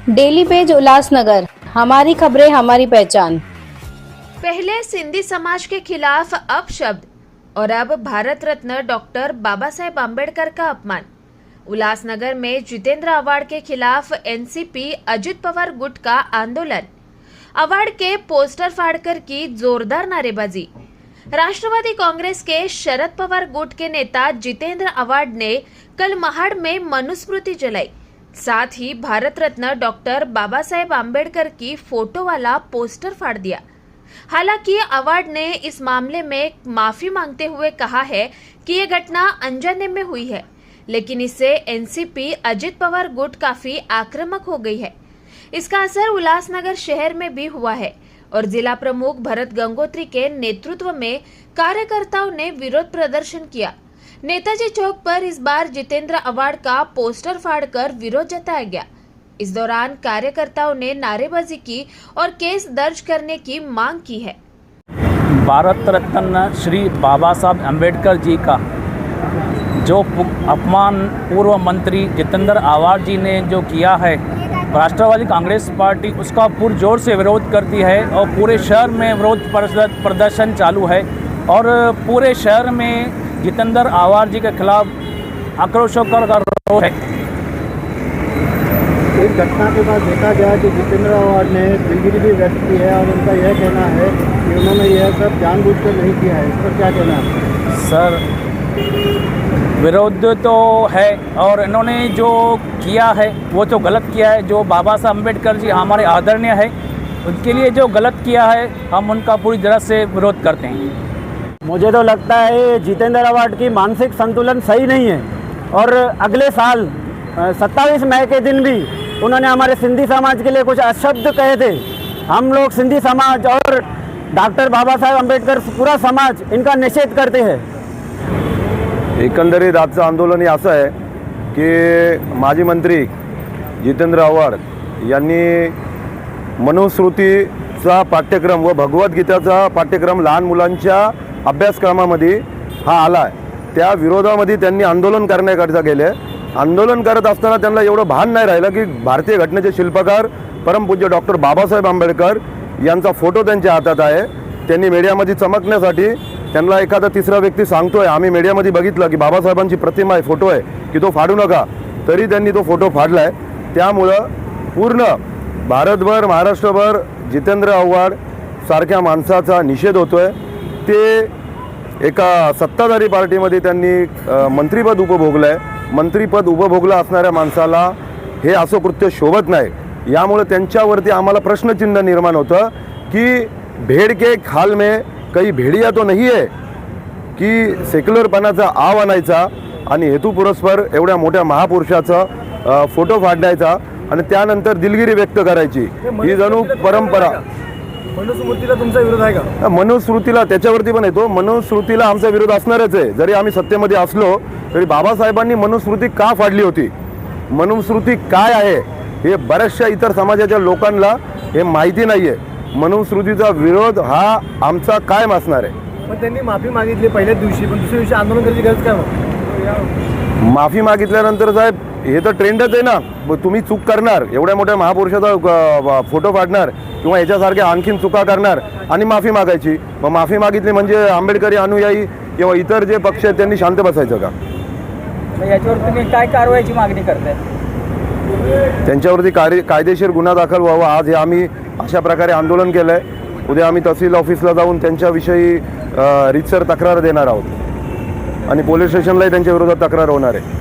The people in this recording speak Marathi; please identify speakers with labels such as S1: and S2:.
S1: डेली पेज उल्लासनगर, हमारी खबरें हमारी पहचान।
S2: पहले सिंधी समाज के खिलाफ अपशब्द और अब भारत रत्न डॉक्टर बाबा साहेब आम्बेडकर का अपमान। उल्लासनगर में जितेंद्र अवार्ड के खिलाफ एनसीपी अजित पवार गुट का आंदोलन। अवार्ड के पोस्टर फाड़कर की जोरदार नारेबाजी। राष्ट्रवादी कांग्रेस के शरद पवार गुट के नेता जितेंद्र अवार्ड ने कल महाड़ में मनुस्मृति जलाई, साथ ही भारत रत्न डॉक्टर बाबा साहेब आम्बेडकर की फोटो वाला पोस्टर फाड़ दिया। हालांकि अवार्ड ने इस मामले में माफी मांगते हुए कहा है कि ये घटना अनजाने में हुई है, लेकिन इससे एनसीपी अजित पवार गुट काफी आक्रामक हो गई है। इसका असर उल्लासनगर शहर में भी हुआ है और जिला प्रमुख भरत गंगोत्री के नेतृत्व में कार्यकर्ताओं ने विरोध प्रदर्शन किया। नेताजी चौक पर इस बार जितेंद्र अवार्ड का पोस्टर फाड़कर विरोध जताया गया। इस दौरान कार्यकर्ताओं ने नारेबाजी की और केस दर्ज करने की मांग की है।
S3: भारत रत्न श्री बाबा साहब अम्बेडकर जी का जो अपमान पूर्व मंत्री जितेंद्र अवार्ड जी ने जो किया है, राष्ट्रवादी कांग्रेस पार्टी उसका पुरजोर से विरोध करती है और पूरे शहर में विरोध प्रदर्शन चालू है और पूरे शहर में जितेंद्र अवार्ड जी के खिलाफ आक्रोशों का रोष है।
S4: इस घटना के बाद देखा गया कि जितेंद्र अवार्ड ने दिलगिरी भी व्यक्त की है और उनका यह कहना है कि उन्होंने यह सब जानबूझकर नहीं किया है। इस पर क्या कहना है?
S3: सर, विरोध तो है और इन्होंने जो किया है वो तो गलत किया है। जो बाबा साहब अम्बेडकर जी हमारे आदरणीय है, उनके लिए जो गलत किया है हम उनका पूरी तरह से विरोध करते हैं।
S4: मुझे तो लगता है जितेंद्र अवार्ड की मानसिक संतुलन सही नहीं है और अगले साल 27 मई के दिन भी उन्होंने हमारे सिंधी समाज के लिए कुछ अपशब्द कहे थे। हम लोग सिंधी समाज और डॉक्टर बाबा साहेब आंबेडकर पूरा समाज इनका निषेध करते हैं।
S5: एकंदरीत आजचं आंदोलन हे असं आहे की माजी मंत्री जितेंद्र आव्हाड यांनी मनुस्मृतीचा पाठ्यक्रम व भगवद्गीतेचा पाठ्यक्रम लहान मुलांच्या अभ्यासक्रमामध्ये हा आला आहे, त्या विरोधामध्ये त्यांनी आंदोलन करण्याकरता गेले। आंदोलन करत असताना त्यांना एवढं भान नाही राहिलं की भारतीय घटनेचे शिल्पकार परमपूज्य डॉक्टर बाबासाहेब आंबेडकर यांचा फोटो त्यांच्या हातात आहे। त्यांनी मीडियामध्ये चमकण्यासाठी त्यांना एखादा तिसरा व्यक्ती सांगतोय आम्ही मीडियामध्ये बघितलं की बाबासाहेबांची प्रतिमा आहे, फोटो आहे की तो फाडू नका, तरी त्यांनी तो फोटो फाडलाय। त्यामुळं पूर्ण भारतभर महाराष्ट्रभर जितेंद्र आव्हाड सारख्या माणसाचा निषेध होतोय। ते एका सत्ताधारी पार्टीमध्ये त्यांनी मंत्रिपद उपभोगलंय। मंत्रिपद उपभोगलं असणाऱ्या माणसाला हे असं कृत्य शोभत नाही। यामुळे त्यांच्यावरती आम्हाला प्रश्नचिन्ह निर्माण होतं की भेड़ के खाल में कहीं भेड़िया तो नहीं है की सेक्युलरपणाचा आव आणायचा आणि हेतुपुरस्पर एवढ्या मोठ्या महापुरुषाचा फोटो फाडण्याचा आणि त्यानंतर दिलगिरी व्यक्त करायची ही जणू परंपरा।
S4: मनुस्मृतीला तुमचा विरोध आहे का?
S5: मनुस्मृतीला त्याच्यावरती पण येतो। मनुस्मृतीला आमचा विरोध असणारच आहे। जरी आम्ही सत्तेमध्ये असलो तरी बाबासाहेबांनी मनुस्मृती का फाडली होती, मनुस्मृती काय आहे हे बऱ्याचशा इतर समाजाच्या लोकांना हे माहिती नाहीये। मनुस्मृतीचा विरोध हा आमचा कायम असणार आहे।
S4: पण त्यांनी माफी मागितली पहिल्याच दिवशी, पण दुसऱ्या दिवशी आंदोलन करायची गरज काय मग?
S5: माफी मागितल्यानंतर साहेब हे तर ट्रेंडच आहे ना। तुम्ही चूक करणार, एवढ्या मोठ्या महापुरुषाचा फोटो फाडणार किंवा याच्यासारख्या आणखीन चुका करणार आणि माफी मागायची। मग माफी मागितली म्हणजे आंबेडकरी अनुयायी किंवा इतर जे पक्ष आहेत त्यांनी शांत बसायचं का?
S6: याच्यावर तुम्ही काय कारवाईची मागणी करताय?
S5: त्यांच्यावरती कायदेशीर गुन्हा दाखल व्हावा। आज हे आम्ही अशा प्रकारे आंदोलन केलं आहे। उद्या आम्ही तहसील ऑफिसला जाऊन त्यांच्याविषयी रीतसर तक्रार देणार आहोत आणि पोलीस स्टेशनलाही त्यांच्या विरोधात तक्रार होणार आहे।